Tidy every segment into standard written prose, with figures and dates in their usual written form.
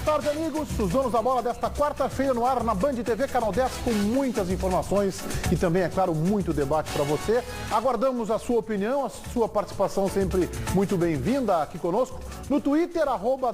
tarde, amigos. Os donos da bola desta quarta-feira no ar na Band TV, Canal 10, com muitas informações e também, é claro, muito debate para você. Aguardamos a sua opinião, a sua participação sempre muito bem-vinda aqui conosco. No Twitter,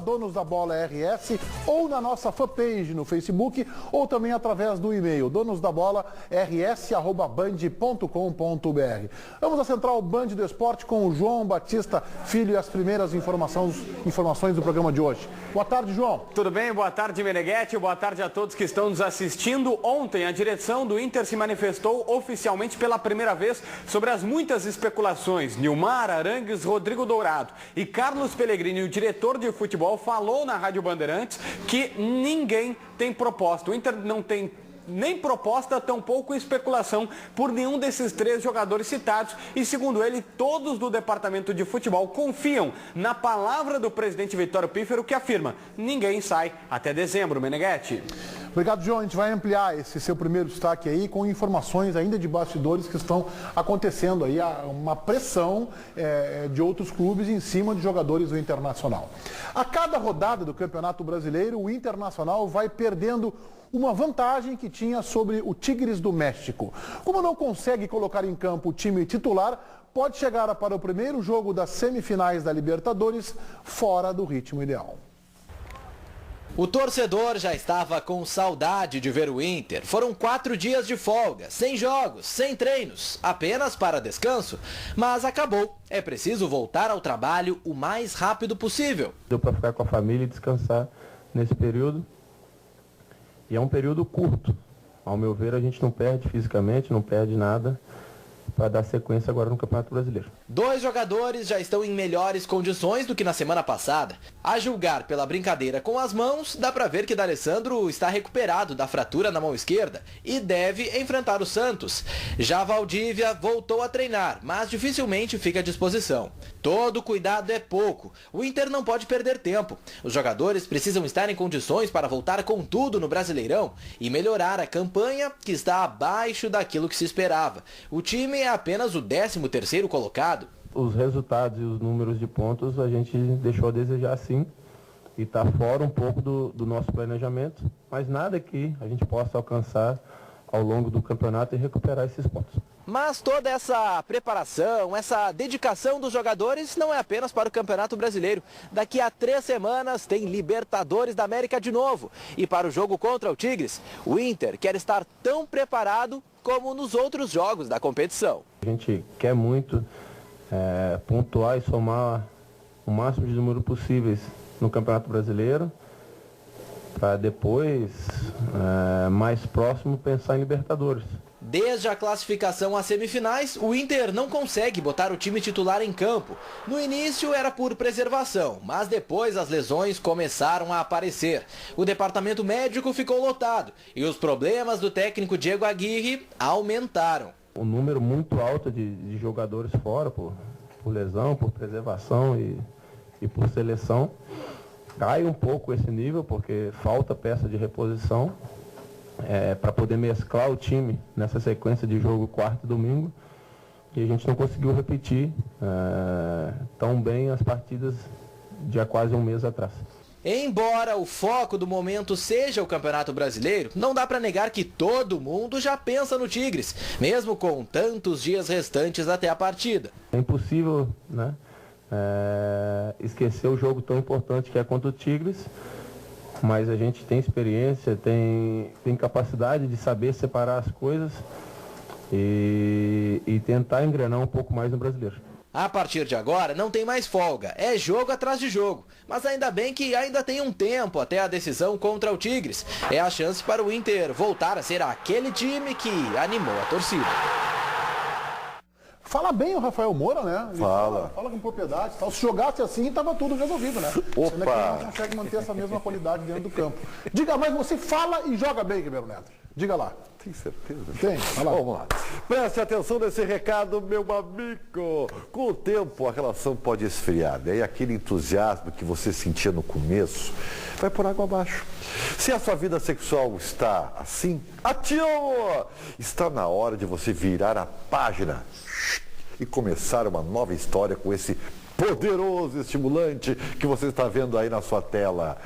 @donosdabolaRS, ou na nossa fanpage no Facebook, ou também através do e-mail, donosdabolaRS@band.com.br. Vamos à Central Band do Esporte com o João Batista Filho e as primeiras informações do programa de hoje. Boa tarde, João. Tudo bem? Boa tarde, Meneghetti. Boa tarde a todos que estão nos assistindo. Ontem, a direção do Inter se manifestou oficialmente pela primeira vez sobre as muitas especulações. Nilmar, Arangues, Rodrigo Dourado e Carlos Pellegrini, o diretor de futebol, falou na Rádio Bandeirantes que ninguém tem proposta. O Inter não tem nem proposta, tampouco especulação por nenhum desses três jogadores citados. E, segundo ele, todos do departamento de futebol confiam na palavra do presidente Vitório Pífero, que afirma: ninguém sai até dezembro. Meneghetti. Obrigado, João. A gente vai ampliar esse seu primeiro destaque aí com informações ainda de bastidores que estão acontecendo aí, uma pressão de outros clubes em cima de jogadores do Internacional. A cada rodada do Campeonato Brasileiro, o Internacional vai perdendo uma vantagem que tinha sobre o Tigres do México. Como não consegue colocar em campo o time titular, pode chegar para o primeiro jogo das semifinais da Libertadores fora do ritmo ideal. O torcedor já estava com saudade de ver o Inter. Foram 4 dias de folga, sem jogos, sem treinos, apenas para descanso. Mas acabou. É preciso voltar ao trabalho o mais rápido possível. Deu para ficar com a família e descansar nesse período. E é um período curto. Ao meu ver, a gente não perde fisicamente, não perde nada para dar sequência agora no Campeonato Brasileiro. 2 jogadores já estão em melhores condições do que na semana passada. A julgar pela brincadeira com as mãos, dá para ver que D'Alessandro está recuperado da fratura na mão esquerda e deve enfrentar o Santos. Já Valdívia voltou a treinar, mas dificilmente fica à disposição. Todo cuidado é pouco. O Inter não pode perder tempo. Os jogadores precisam estar em condições para voltar com tudo no Brasileirão e melhorar a campanha, que está abaixo daquilo que se esperava. O time é apenas o 13º colocado. Os resultados e os números de pontos a gente deixou a desejar, sim, e está fora um pouco do nosso planejamento, mas nada que a gente possa alcançar ao longo do campeonato e recuperar esses pontos. Mas toda essa preparação, essa dedicação dos jogadores não é apenas para o Campeonato Brasileiro. Daqui a 3 semanas tem Libertadores da América de novo. E para o jogo contra o Tigres, o Inter quer estar tão preparado como nos outros jogos da competição. A gente quer muito pontuar e somar o máximo de número possíveis no Campeonato Brasileiro, para depois, mais próximo, pensar em Libertadores. Desde a classificação às semifinais, o Inter não consegue botar o time titular em campo. No início era por preservação, mas depois as lesões começaram a aparecer. O departamento médico ficou lotado e os problemas do técnico Diego Aguirre aumentaram. Um número muito alto de jogadores fora, por lesão, por preservação e por seleção. Cai um pouco esse nível, porque falta peça de reposição para poder mesclar o time nessa sequência de jogo quarto e domingo. E a gente não conseguiu repetir tão bem as partidas de há quase um mês atrás. Embora o foco do momento seja o Campeonato Brasileiro, não dá para negar que todo mundo já pensa no Tigres, mesmo com tantos dias restantes até a partida. É impossível, né, esquecer o jogo tão importante que é contra o Tigres, mas a gente tem experiência, tem capacidade de saber separar as coisas e tentar engrenar um pouco mais no Brasileiro. A partir de agora não tem mais folga, é jogo atrás de jogo. Mas ainda bem que ainda tem um tempo até a decisão contra o Tigres. É a chance para o Inter voltar a ser aquele time que animou a torcida. Fala bem o Rafael Moura, né? Fala com propriedade. Se jogasse assim, estava tudo resolvido, né? Opa! Ainda que não consegue manter essa mesma qualidade dentro do campo. Diga, mas você fala e joga bem, Ribeiro Neto. Diga lá. Tem certeza? Tem, vai lá. Vamos lá. Preste atenção nesse recado, meu amigo. Com o tempo, a relação pode esfriar, né? E aquele entusiasmo que você sentia no começo vai por água abaixo. Se a sua vida sexual está assim, atio! Está na hora de você virar a página e começar uma nova história com esse poderoso estimulante que você está vendo aí na sua tela.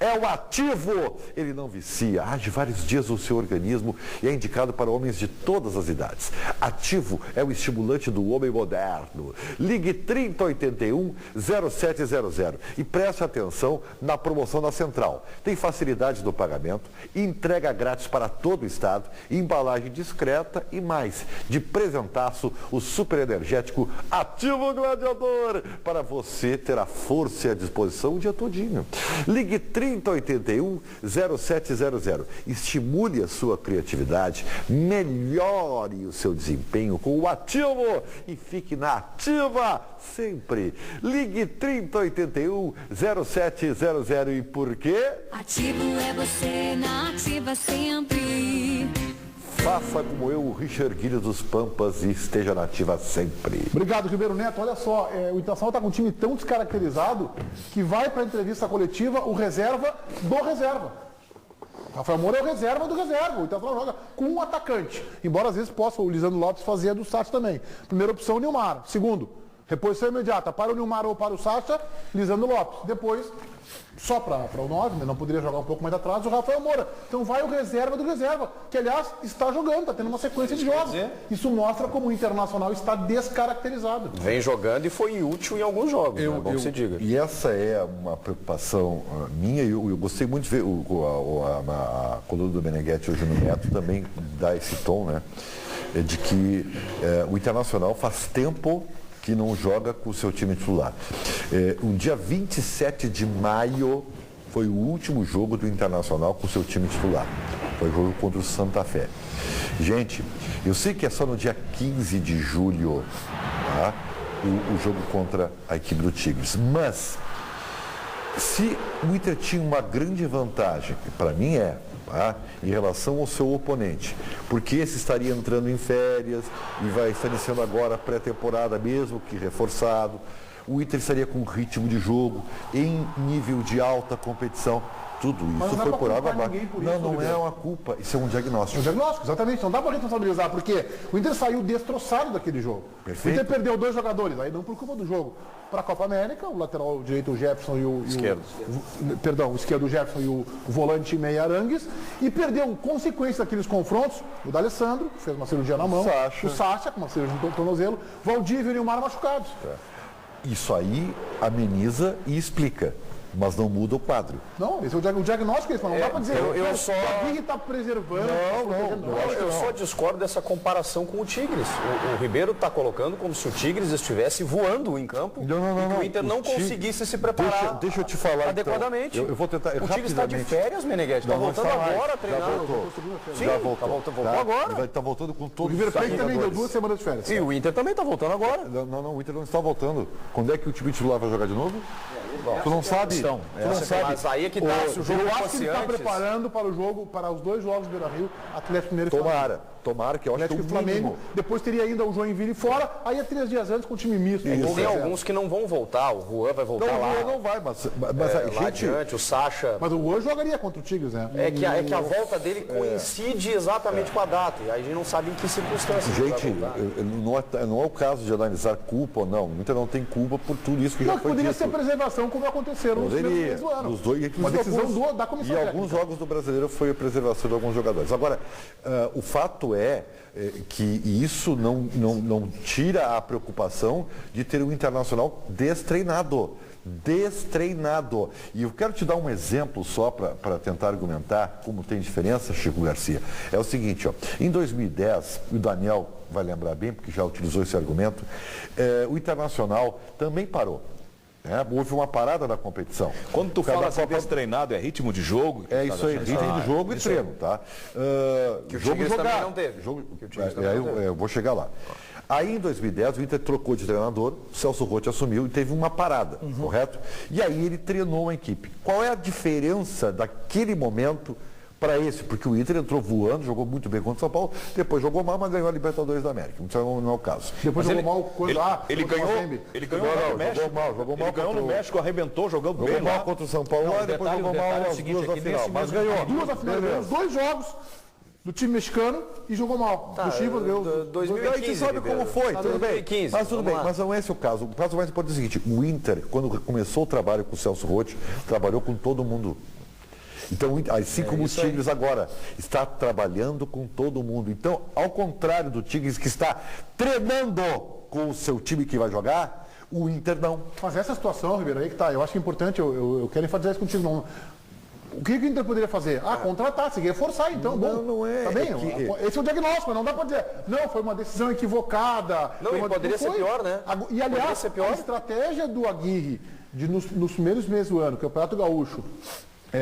É o Ativo. Ele não vicia, age vários dias no seu organismo e é indicado para homens de todas as idades. Ativo é o estimulante do homem moderno. Ligue 3081-0700 e preste atenção na promoção da Central. Tem facilidade no pagamento, entrega grátis para todo o estado, embalagem discreta e mais. De presentaço, o super energético Ativo Gladiador, para você ter a força e a disposição o dia todinho. Ligue 3081-0700. Estimule a sua criatividade, melhore o seu desempenho com o Ativo e fique na ativa sempre. Ligue 3081-0700. E por quê? Ativo é você na ativa sempre. Faça como eu, o Richard Guilherme dos Pampas, e esteja na ativa sempre. Obrigado, Ribeiro Neto. Olha só, o Internacional está com um time tão descaracterizado que vai para a entrevista coletiva o reserva do reserva. Rafael Moura é o reserva do reserva. O Internacional joga com um atacante. Embora às vezes possa o Lisandro Lopes fazer a do Sacha também. Primeira opção, Nilmar. Segundo, reposição imediata. Para o Nilmar ou para o Sacha, Lisandro Lopes. Depois, só para o 9, não poderia jogar um pouco mais atrás, o Rafael Moura. Então vai o reserva do reserva, que aliás está jogando, está tendo uma sequência de jogos. Isso mostra como o Internacional está descaracterizado. Vem jogando e foi útil em alguns jogos, é bom que você diga. E essa é uma preocupação minha, e eu gostei muito de ver a coluna do Meneghetti hoje no Neto também dá esse tom, né? De que o Internacional faz tempo que não joga com o seu time titular. No dia 27 de maio foi o último jogo do Internacional com o seu time titular. Foi o jogo contra o Santa Fé. Gente, eu sei que é só no dia 15 de julho, tá? o jogo contra a equipe do Tigres, mas se o Inter tinha uma grande vantagem, para mim tá? Em relação ao seu oponente, porque esse estaria entrando em férias e vai estar iniciando agora a pré-temporada, mesmo que reforçado, o Inter estaria com ritmo de jogo, em nível de alta competição. Tudo isso foi por água abaixo. Não é uma culpa, isso é um diagnóstico. É um diagnóstico, exatamente. Não dá para responsabilizar, porque o Inter saiu destroçado daquele jogo. Perfeito. O Inter perdeu 2 jogadores, aí não por culpa do jogo. Para a Copa América, o lateral direito, o Jefferson e o esquerdo, o Jefferson e o volante meia Arangues, e perdeu, consequência daqueles confrontos, o D'Alessandro, que fez uma cirurgia na mão, o Sacha, com uma cirurgia no tornozelo, Valdívia e o Nilmar machucados. Isso aí ameniza e explica, mas não muda o quadro. Não, esse é o diagnóstico que eles falam. Não dá para dizer eu que só... o Aguirre está preservando. Eu só discordo dessa comparação com o Tigres. O Ribeiro está colocando como se o Tigres estivesse voando em campo e que o Inter não conseguisse se preparar deixa eu te falar adequadamente. Então. Eu vou tentar o Tigres está de férias, Meneghetti. Está voltando agora a treinar. Já voltou. Voltou agora. Vai estar voltando com todos o River Plate também deu 2 semanas de férias. E o Inter também está voltando agora. Não, o Inter não está voltando. Quando é que o time titular vai jogar de novo? Tu não sabe? Tu não sabe. Mas aí é que tá, se o jogo eu acho fosse que ele está antes... preparando para o jogo, para os 2 jogos do Beira-Rio, Atlético Mineiro e Flamengo. Tomara, que eu acho que o Flamengo. Depois teria ainda o Joinville fora, aí é 3 dias antes com o time misto. Tem alguns que não vão voltar, o Juan vai voltar lá. O Juan não vai, mas lá adiante, o Sacha... Mas o Juan jogaria contra o Tigres, né? É que a volta dele coincide exatamente com a data, e aí a gente não sabe em que circunstâncias. Gente, não é o caso de analisar culpa ou não. Muita não tem culpa por tudo isso que já foi poderia dito. ser preservação, como aconteceu nos primeiros meses do ano. Os dois, uma decisão da comissão técnica. E alguns jogos do Brasileiro foi a preservação de alguns jogadores. Agora, o fato é que isso não tira a preocupação de ter um Internacional destreinado. E eu quero te dar um exemplo só para tentar argumentar como tem diferença, Chico Garcia. É o seguinte, em 2010, o Daniel vai lembrar bem, porque já utilizou esse argumento, o Internacional também parou. Houve uma parada na competição. Quando tu fala assim, destreinado, é ritmo de jogo? É isso aí, ritmo de jogo e treino, tá? Que o Tigres também não teve. Eu vou chegar lá. Aí em 2010 o Inter trocou de treinador, o Celso Roth assumiu e teve uma parada, correto? E aí ele treinou a equipe. Qual é a diferença daquele momento para esse? Porque o Inter entrou voando, jogou muito bem contra o São Paulo, depois jogou mal, mas ganhou a Libertadores da América. Então não é o caso. Depois jogou mal ele ganhou no México. Jogou mal ele ganhou no México, arrebentou, jogou bem mal lá contra o São Paulo, depois jogou mal as 2 da final. Mas ganhou. 2 da final, ganhou os 2 jogos. do time mexicano e jogou mal. Tá, do Chivas ganhou 2015. A gente sabe como foi, tudo bem. 2015, mas tudo bem, mas não é esse o caso. O caso mais importante é o seguinte, o Inter, quando começou o trabalho com o Celso Roth, trabalhou com todo mundo. Então, assim como o Tigres agora está trabalhando com todo mundo. Então, ao contrário do Tigres que está treinando com o seu time que vai jogar, o Inter não. Mas essa situação, Ribeiro, aí que tá. Eu acho que é importante, eu quero enfatizar isso contigo. Não. O que o Inter poderia fazer? Contratar, se reforçar, então. Não é. Tá bem? Esse é o diagnóstico, mas não dá para dizer, não, foi uma decisão equivocada. Não, e poderia ser pior, né? E, aliás, a estratégia do Aguirre, nos primeiros meses do ano, que é o Campeonato Gaúcho,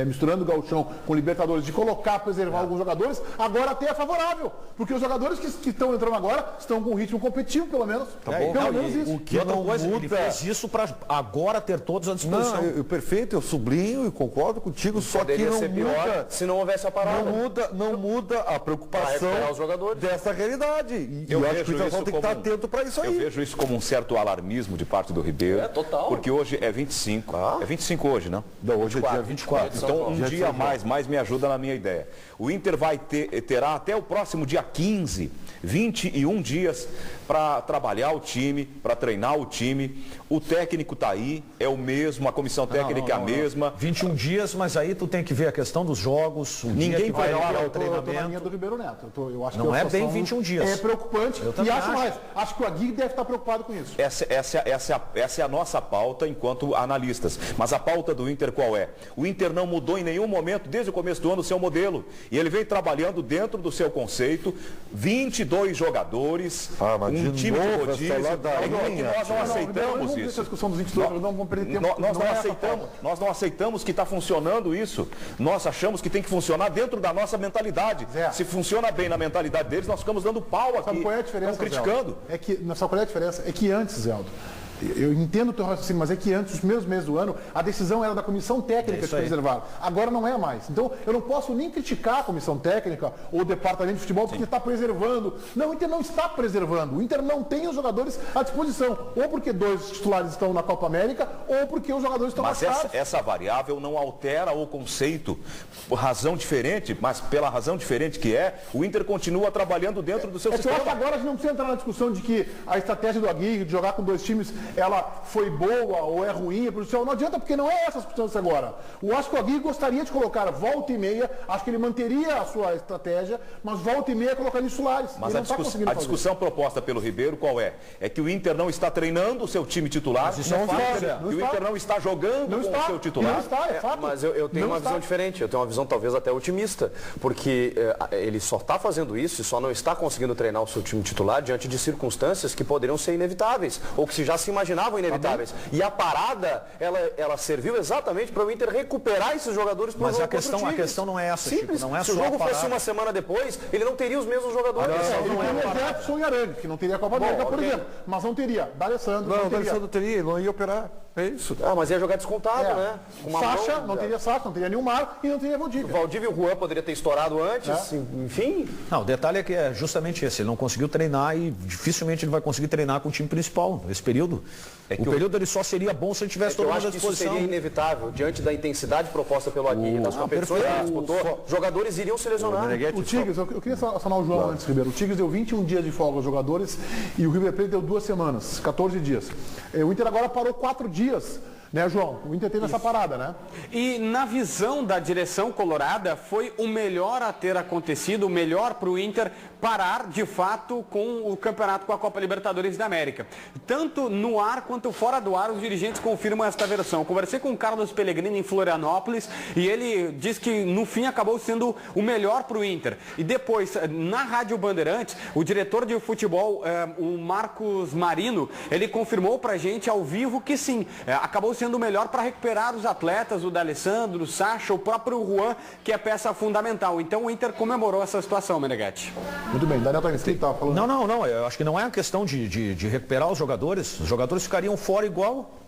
misturando o Gauchão com o Libertadores, de colocar, preservar alguns jogadores, agora até é favorável. Porque os jogadores que estão entrando agora estão com ritmo competitivo, pelo menos. Tá bom. Pelo menos isso. O que outra coisa, ele fez isso para agora ter todos à disposição. Não, perfeito, eu sublinho e concordo contigo, só que não muda. Se não houvesse a parada. Não muda a preocupação dessa realidade. E eu acho que o Internacional tem que estar atento para isso aí. Eu vejo isso como um certo alarmismo de parte do Ribeiro. Total. Porque hoje é 25. É 25 hoje, não? Não, hoje é dia 24. Então, um dia a mais me ajuda na minha ideia. O Inter terá até o próximo dia 15, 21 dias para trabalhar o time, para treinar o time. O técnico está aí, é o mesmo, a comissão técnica é a mesma. 21 dias, mas aí tu tem que ver a questão dos jogos, Ninguém vai olhar Eu o tô na linha treinamento. do Ribeiro Neto. Eu acho Não que é bem 21 dias. É preocupante. Eu E também acho acho. mais. Acho que o Aguirre deve estar preocupado com isso. Essa é a nossa pauta enquanto analistas. Mas a pauta do Inter qual é? O Inter não mudou em nenhum momento, desde o começo do ano, o seu modelo. E ele vem trabalhando dentro do seu conceito, 22 jogadores, um time de rodízio. Nós não aceitamos isso. Nós não aceitamos que está funcionando isso. Nós achamos que tem que funcionar dentro da nossa mentalidade. Se funciona bem na mentalidade deles, nós ficamos dando pau aqui. Sabe qual é a diferença, criticando. Sabe qual é a diferença? É que antes, Zeldo, eu entendo o teu raciocínio, mas é que antes, os primeiros meses do ano, a decisão era da comissão técnica de preservar. Agora não é mais. Então, eu não posso nem criticar a comissão técnica ou o departamento de futebol porque está preservando. Não, o Inter não está preservando. O Inter não tem os jogadores à disposição. Ou porque 2 titulares estão na Copa América, ou porque os jogadores estão machucados. Mas essa variável não altera o conceito. Por razão diferente, mas pela razão diferente que o Inter continua trabalhando dentro do seu sistema. Eu acho que agora a gente não precisa entrar na discussão de que a estratégia do Aguirre de jogar com 2 times ela foi boa ou é ruim, não adianta, porque não é essa a discussão agora. Eu acho que o Aguirre gostaria de colocar volta e meia, acho que ele manteria a sua estratégia, mas volta e meia colocaria Solares. Mas a discussão proposta pelo Ribeiro qual é? É que o Inter não está treinando o seu time titular, o Inter não está jogando com o seu titular. Não está, é fato. Mas eu tenho uma visão diferente, eu tenho uma visão talvez até otimista, porque ele só está fazendo isso e só não está conseguindo treinar o seu time titular diante de circunstâncias que poderiam ser inevitáveis, ou que se já se imaginavam inevitáveis. E a parada, ela serviu exatamente para o Inter recuperar esses jogadores para o jogo. Mas a questão não é essa, Simples. Chico, não é se só o jogo a fosse uma semana depois, ele não teria os mesmos jogadores. Ele tem o Jefferson e Arangues, que não teria a Copa América, por exemplo. Mas não teria. D'Alessandro não teria. D'Alessandro teria, ele não ia operar. É isso. Mas ia jogar descontado, né? Sacha, não teria Sacha, não teria Nilmar e não teria Valdívia. O Valdívia e o Juan poderia ter estourado antes, enfim. Não, o detalhe é que é justamente esse, ele não conseguiu treinar e dificilmente ele vai conseguir treinar com o time principal nesse período. O período ele só seria bom se ele tivesse todo mundo à disposição. Isso seria inevitável, diante da intensidade proposta pelo Aguirre, das competições que ele disputou, jogadores iriam se lesionar. O Tigres, eu queria sanar o João antes, Ribeiro. O Tigres deu 21 dias de folga aos jogadores e o River Plate deu 2 semanas, 14 dias. O Inter agora parou 4 dias. Né, João? O Inter teve essa parada, né? E na visão da direção colorada, foi o melhor a ter acontecido, o melhor para o Inter parar, de fato, com o campeonato com a Copa Libertadores da América. Tanto no ar quanto fora do ar, os dirigentes confirmam esta versão. Eu conversei com o Carlos Pellegrini em Florianópolis e ele diz que, no fim, acabou sendo o melhor para o Inter. E depois, na Rádio Bandeirantes, o diretor de futebol, o Marcos Marino, ele confirmou para a gente ao vivo que sim, acabou sendo o melhor para recuperar os atletas, o D'Alessandro, o Sacha, o próprio Juan, que é peça fundamental. Então o Inter comemorou essa situação, Meneghetti. Muito bem, Daniel Tavares, quem estava falando? Não, eu acho que não é uma questão de recuperar os jogadores ficariam fora igual.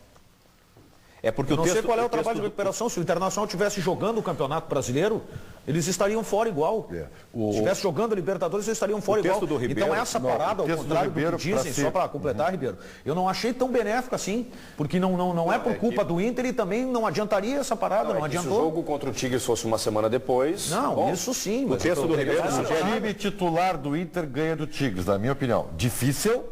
É porque eu não sei qual é o trabalho de recuperação. Se o Internacional estivesse jogando o Campeonato Brasileiro, eles estariam fora igual. Se estivesse jogando o Libertadores, eles estariam fora igual. Do Ribeiro, então essa parada, ao contrário do que dizem, só para completar, Ribeiro, eu não achei tão benéfica assim, porque não é por culpa do Inter e também não adiantaria essa parada, não adiantou. Se o jogo contra o Tigres fosse uma semana depois... Não, isso sim. O texto do Ribeiro O time titular do Inter ganha do Tigres, na minha opinião. Difícil,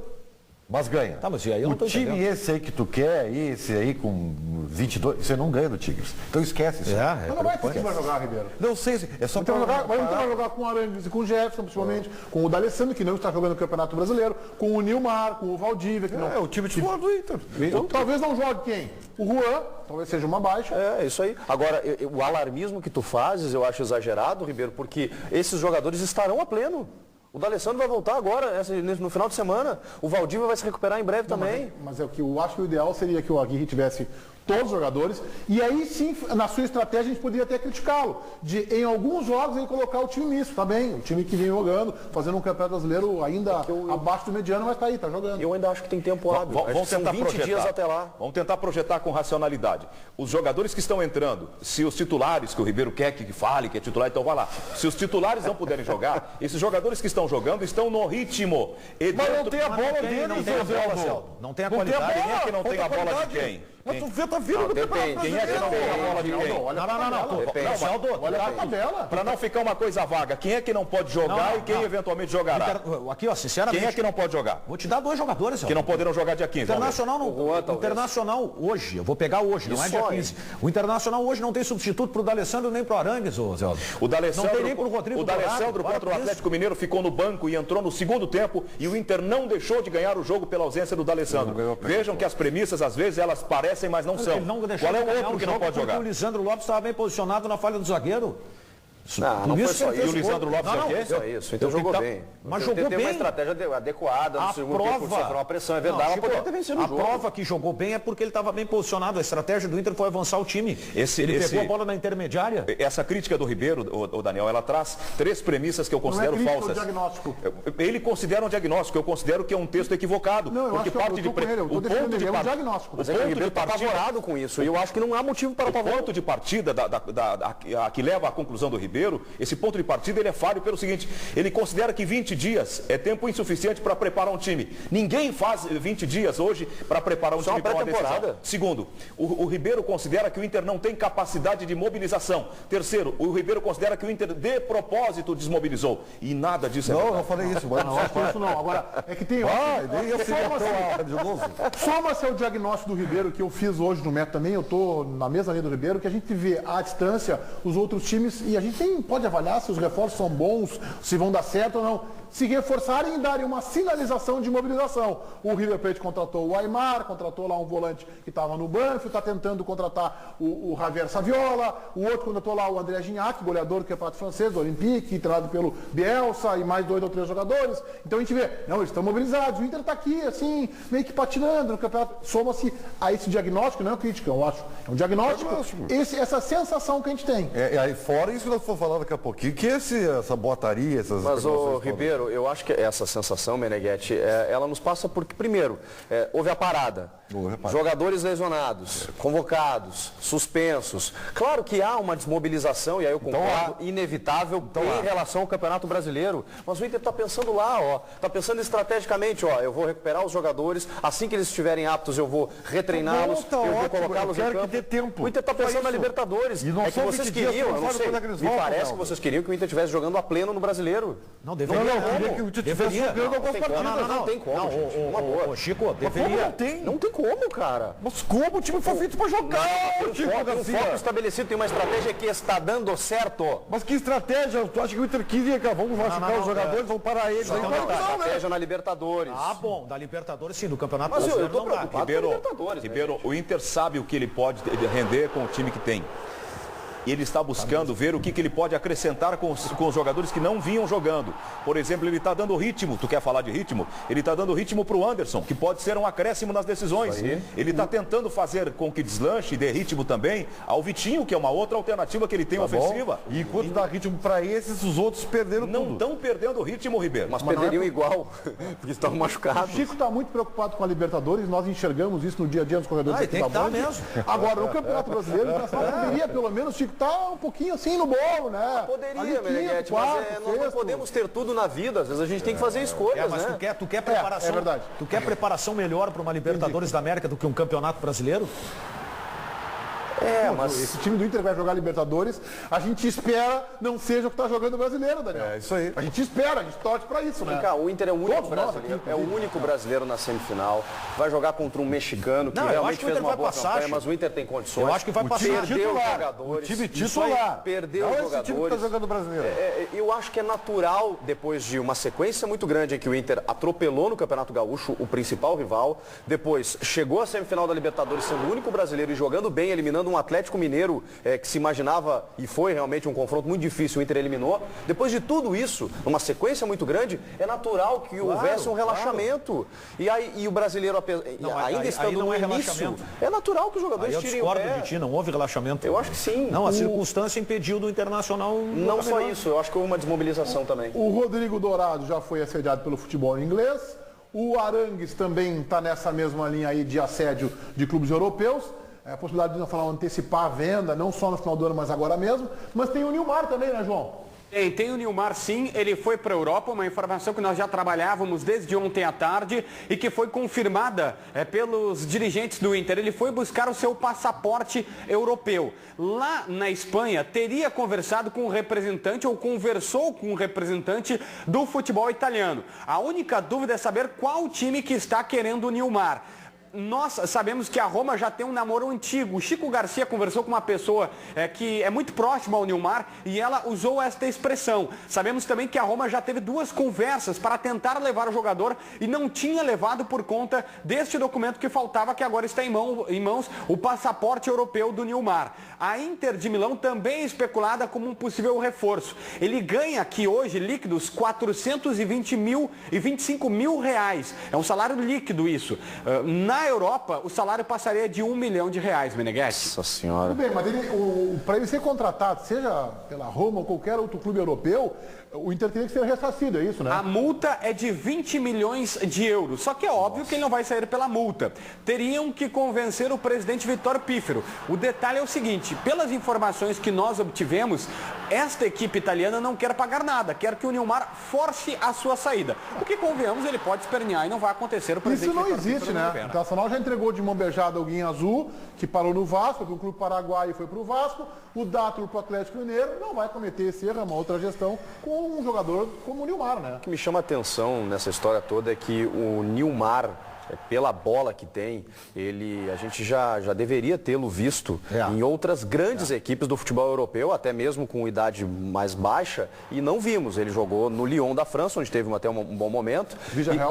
mas ganha. Tá, mas e aí eu não tô time entendendo. esse aí que tu quer, esse aí com 22, você não ganha do Tigres. Então esquece isso. Mas não vai ter quem vai jogar, Ribeiro. Não sei, é só Então para vai jogar com o Arangues e com o Jefferson, principalmente, com o D'Alessandro, que não está jogando no Campeonato Brasileiro, com o Nilmar, com o Valdívia, que não... É o time titular do Inter. Então, talvez não jogue quem? O Juan, talvez seja uma baixa. É, isso aí. Agora, o alarmismo que tu fazes, eu acho exagerado, Ribeiro, porque esses jogadores estarão a pleno. O D'Alessandro vai voltar agora, no final de semana. O Valdívia vai se recuperar em breve também. Mas é o que eu acho que o ideal seria que o Aguirre tivesse todos os jogadores, e aí sim, na sua estratégia, a gente poderia até criticá-lo, de em alguns jogos ele colocar o time misto, tá bem, o time que vem jogando, fazendo um campeonato brasileiro ainda abaixo do mediano, mas tá aí, tá jogando. Eu ainda acho que tem tempo hábil. Vamos tentar 20 projetar. dias até lá. Vamos tentar projetar com racionalidade. Os jogadores que estão entrando, se os titulares, que o Ribeiro quer que fale, que é titular, então vai lá. Se os titulares não puderem jogar, esses jogadores que estão jogando estão no ritmo. Mas não tem a bola dele, não tem a bola, Celso. Não tem a qualidade. Quem é que não tem a bola de quem? Mas tu vê, tá vindo do depende. Quem é que não tem a bola de quem? Olha a tabela. Para não ficar uma coisa vaga, quem é que não pode jogar e quem eventualmente jogará? Aqui, ó, sinceramente. Quem é que não pode jogar? Vou te dar 2 jogadores, Celso. Que não poderão jogar dia 15. Internacional hoje, eu vou pegar hoje, não é dia 15. O Internacional hoje não tem substituto pro D'Alessandro nem pro Arangues, ô Celso. O D'Alessandro, não tem nem pro Rodrigo o D'Alessandro contra o Atlético Mineiro ficou no banco e entrou no segundo tempo e o Inter não deixou de ganhar o jogo pela ausência do D'Alessandro. Vejam que as premissas às vezes elas parecem, mas não são. Qual é o outro que não pode jogar? O Lisandro Lopes estava bem posicionado na falha do zagueiro. Não foi só isso. E o Lisandro Lopes é o quê? Só isso. Então jogou bem. Mas jogou bem. Tem uma estratégia adequada no segundo tempo, sofreu uma pressão, é verdade, mas poderia ter vencido o jogo. A prova que jogou bem é porque ele estava bem posicionado. A estratégia do Inter foi avançar o time. Ele pegou a bola na intermediária. Essa crítica do Ribeiro, o Daniel, ela traz 3 premissas que eu considero falsas. Diagnóstico. Ele considera um diagnóstico, eu considero que é um texto equivocado. Não, eu acho que eu tô com ele, eu tô defendendo ele, é um diagnóstico. Mas o Ribeiro está apavorado com isso, e eu acho que não há motivo para o ponto de partida que leva à conclusão do Ribeiro, esse ponto de partida ele é falho pelo seguinte, ele considera que 20 dias é tempo insuficiente para preparar um time. Ninguém faz 20 dias hoje para preparar um time para uma decisão. Segundo, o Ribeiro considera que o Inter não tem capacidade de mobilização. Terceiro, o Ribeiro considera que o Inter de propósito desmobilizou. E nada disso é verdade. Não, eu falei isso. Mas não, acho que isso não. Agora, é que tem... Soma-se ao diagnóstico do Ribeiro, que eu fiz hoje no método também, eu estou na mesma linha do Ribeiro, que a gente vê à distância os outros times e a gente pode avaliar se os reforços são bons, se vão dar certo ou não. Se reforçarem e darem uma sinalização de mobilização. O River Plate contratou o Aimar, contratou lá um volante que estava no Banfield, está tentando contratar o Javier Saviola, o outro contratou lá o André Gignac, goleador do campeonato francês, do Olympique, treinado pelo Bielsa e mais 2 ou 3 jogadores. Então a gente vê, não, eles estão mobilizados, o Inter está aqui, assim, meio que patinando no campeonato. Soma-se a esse diagnóstico, não é crítica, eu acho. É um diagnóstico, essa sensação que a gente tem. Aí fora isso que nós vamos falar daqui a pouquinho, que essa boataria, essas... Mas, ô Ribeiro, eu acho que essa sensação, Meneghetti, ela nos passa porque, primeiro, houve a parada. Jogadores lesionados, convocados, suspensos. Claro que há uma desmobilização, e aí eu concordo, inevitável em relação ao Campeonato Brasileiro. Mas o Inter está pensando lá, está pensando estrategicamente, eu vou recuperar os jogadores, assim que eles estiverem aptos eu vou retreiná-los, eu vou colocá-los em campo. Que ter tempo. O Inter está pensando na Libertadores. E não que vocês queriam, eu não sei, me parece que vocês queriam que o Inter estivesse jogando a pleno no Brasileiro. Não, deveria. Que o Inter estivesse jogando algumas partidas. Não tem como. Ô, Chico, deveria. Não tem como, cara. Mas como? O time foi feito para jogar, Tem um foco estabelecido, tem uma estratégia que está dando certo. Mas que estratégia? Tu acha que o Inter queria que vamos machucar os jogadores, vamos parar eles? Estratégia na Libertadores. Ah, bom, da Libertadores sim, do Campeonato Mas eu Brasileiro tô preocupado com a Libertadores. Ribeiro, o Inter sabe o que ele pode render com o time que tem. e ele está buscando ver o que ele pode acrescentar com os jogadores que não vinham jogando. Por exemplo, ele está dando ritmo, tu quer falar de ritmo? Ele está dando ritmo para o Anderson, que pode ser um acréscimo nas decisões. Ele está tentando fazer com que deslanche e dê ritmo também ao Vitinho, que é uma outra alternativa que ele tem ofensiva. E enquanto dá ritmo para esses, os outros perderam tudo. Não estão perdendo o ritmo, Ribeiro. Mas perderiam igual, porque estão machucados. O Chico está muito preocupado com a Libertadores, nós enxergamos isso no dia a dia nos corredores aqui da Band. Agora, no Campeonato Brasileiro, o Internacional poderia, pelo menos, Chico, tá um pouquinho assim no bolo, né? Poderia, Meneghetti, mas nós não podemos ter tudo na vida. Às vezes a gente tem que fazer escolhas, mas né? tu quer preparação, é verdade. Tu quer preparação melhor para uma Libertadores da América do que um Campeonato Brasileiro? Mas esse time do Inter vai jogar Libertadores, a gente espera não seja o que está jogando o Brasileiro, Daniel. É isso aí. A gente espera, a gente torce para isso, né? O Inter é o único Todos nós brasileiro, aqui, é o único brasileiro na semifinal. Vai jogar contra um mexicano que Não, eu acho realmente que o fez Inter uma vai boa passar, campanha, Chico. mas o Inter tem condições. Eu acho que vai passar. Perdeu os jogadores. O time titular. Perdeu Não os esse time que jogadores. está jogando brasileiro. Eu acho que é natural, depois de uma sequência muito grande em que o Inter atropelou no Campeonato Gaúcho o principal rival, depois chegou à semifinal da Libertadores sendo o único brasileiro e jogando bem, eliminando um Atlético Mineiro que se imaginava e foi realmente um confronto muito difícil, o Inter eliminou. Depois de tudo isso, numa sequência muito grande, é natural que houvesse um relaxamento. E o brasileiro, ainda estando no início, é natural que os jogadores tirem o pé. Eu discordo de ti, não houve relaxamento. Eu acho que sim. Não, a circunstância impediu do Internacional... Não só isso, eu acho que houve uma desmobilização também. O Rodrigo Dourado já foi assediado pelo futebol inglês. O Arangues também está nessa mesma linha aí de assédio de clubes europeus. A possibilidade de não falar antecipar a venda, não só no final do ano, mas agora mesmo. Mas tem o Nilmar também, né, João? Tem o Nilmar, sim, ele foi para a Europa, uma informação que nós já trabalhávamos desde ontem à tarde e que foi confirmada pelos dirigentes do Inter. Ele foi buscar o seu passaporte europeu. Lá na Espanha, teria conversado com um representante ou conversou com um representante do futebol italiano. A única dúvida é saber qual time que está querendo o Nilmar. Nós sabemos que a Roma já tem um namoro antigo. O Chico Garcia conversou com uma pessoa que é muito próxima ao Nilmar e ela usou esta expressão. Sabemos também que a Roma já teve 2 conversas para tentar levar o jogador e não tinha levado por conta deste documento que faltava, que agora está em mãos, o passaporte europeu do Nilmar. A Inter de Milão também é especulada como um possível reforço. Ele ganha aqui hoje líquidos 425 mil reais. É um salário líquido isso. Na Europa, o salário passaria de R$1 milhão, Meneghetti. Nossa senhora. Tudo bem, mas para ele ser contratado, seja pela Roma ou qualquer outro clube europeu, o Inter teria que ser ressarcido, é isso, né? A multa é de 20 milhões de euros. Só que é óbvio que ele não vai sair pela multa. Teriam que convencer o presidente Vitor Pífero. O detalhe é o seguinte, pelas informações que nós obtivemos, esta equipe italiana não quer pagar nada, quer que o Nilmar force a sua saída. O que, convenhamos, ele pode espernear e não vai acontecer. O presidente Isso não Vitor existe, Pífero né? não O libera. Internacional já entregou de mão beijada o Guinha Azul, que parou no Vasco, que o clube paraguaio foi para o Vasco, o Dátulo para o Atlético Mineiro, não vai cometer esse erro, é uma outra gestão, com um jogador como o Nilmar, né? O que me chama a atenção nessa história toda é que o Nilmar, pela bola que tem, a gente já deveria tê-lo visto em outras grandes equipes do futebol europeu, até mesmo com idade mais baixa, e não vimos. Ele jogou no Lyon da França, onde teve até um bom momento,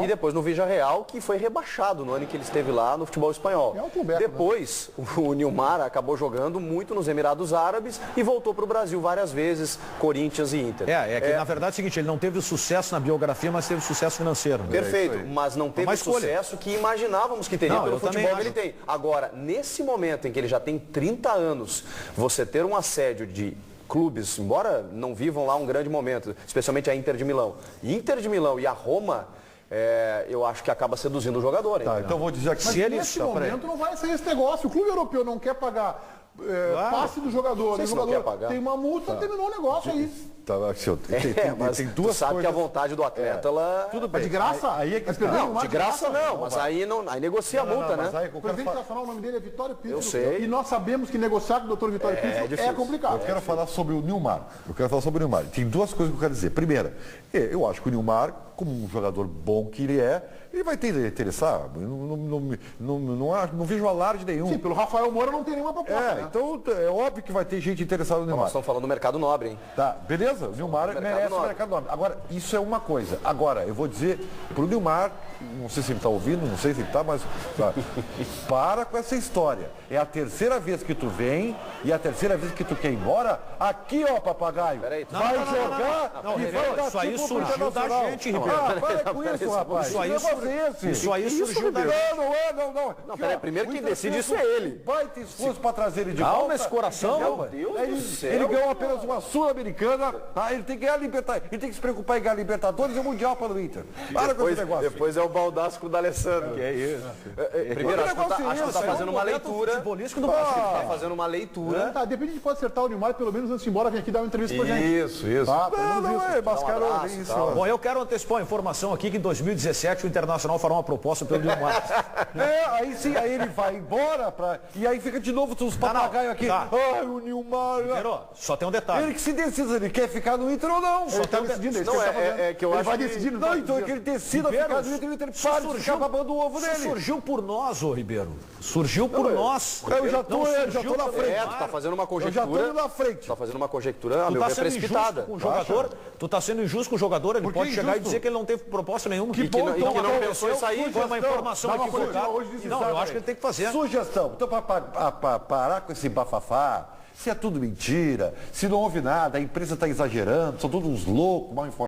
e depois no Villarreal, que foi rebaixado no ano em que ele esteve lá no futebol espanhol. Depois, o Nilmar acabou jogando muito nos Emirados Árabes e voltou para o Brasil várias vezes, Corinthians e Inter. Na verdade é o seguinte, ele não teve sucesso na biografia, mas teve sucesso financeiro. Perfeito, mas não teve o sucesso que imaginávamos que teria pelo futebol que ele tem. Agora, nesse momento em que ele já tem 30 anos, você ter um assédio de clubes, embora não vivam lá um grande momento, especialmente a Inter de Milão. Inter de Milão e a Roma, eu acho que acaba seduzindo o jogador. Tá, então vou dizer que Mas nesse momento não vai sair esse negócio. O clube europeu não quer pagar passe do jogador. O jogador tem uma multa, terminou o negócio aí. Mas tem duas sabe coisas... que a vontade do atleta, ela... Tudo bem. Mas de graça? Aí é que não, de graça não, mas aí negocia a multa, né? O presidente nacional, o nome dele é Vitório Pífero. Eu sei. E nós sabemos que negociar com o doutor Vitório Pífero é complicado. Eu quero falar sobre o Nilmar. Tem duas coisas que eu quero dizer. Primeira, eu acho que o Nilmar, como um jogador bom que ele vai ter interessar. Não vejo alarde nenhum. Sim, pelo Rafael Moura não tem nenhuma proposta. Né? Então é óbvio que vai ter gente interessada no Nilmar. Nós estamos falando do mercado nobre, hein? Tá, beleza? certeza, o Nilmar merece o mercado nobre. Agora, isso é uma coisa. Agora, eu vou dizer pro Nilmar, não sei se ele está ouvindo, não sei se ele está, mas para com essa história. É a terceira vez que tu vem e a terceira vez que tu quer ir embora. Aqui, ó, papagaio. Vai jogar e vai dar isso aí tipo surgiu da gente, Ribeiro. Para com isso, rapaz. Isso aí surgiu da gente. Não, peraí, primeiro quem decide isso é ele. Vai ter esforço para trazer ele de volta. Calma esse coração. Meu Deus do céu. Ele ganhou apenas uma Sul-Americana, tá? Ele tem que ganhar a Libertadores. Ele tem que se preocupar em ganhar a Libertadores e o Mundial para o Inter. Para com esse negócio. Depois é o baldaço com o D'Alessandro. Que é isso. Primeiro, acho que tá fazendo uma leitura. Tá fazendo uma leitura. Tá, depende de pode acertar o Nilmar, pelo menos antes de ir embora, vem aqui dar uma entrevista pra gente. Isso. Tá, Mascarou isso. Bom, eu quero antecipar a informação aqui que em 2017 o Internacional fará uma proposta pelo Nilmar. Aí sim, aí ele vai embora e aí fica de novo os papagaios aqui. Tá. Ai, o Nilmar. Ribeiro, só tem um detalhe. Ele que se decida, ele quer ficar no Inter ou não. Ele tá decidindo, Não, é que eu acho vai que... decidir. Não, então é que ele decida ficar no Inter, o Inter para de ficar babando o ovo Isso dele. surgiu por nós, ô Ribeiro. Surgiu por nós. Eu já tô na frente. Tu tá fazendo uma Eu já tô conjectura. indo na frente. Tá fazendo uma conjectura, a Tu meu tá ver, sendo injusto precipitada. com o jogador. Tu tá sendo injusto com o jogador. Ele Por que pode chegar e injusto? dizer que ele não teve proposta nenhuma. Que E que não então, pensou em sair. Foi uma informação Dá uma equivocada. coletiva hoje Não, eu acho que ele tem que fazer. Sugestão. Então, para parar com esse bafafá, se é tudo mentira, se não houve nada, a imprensa está exagerando, são todos uns loucos, mal informados.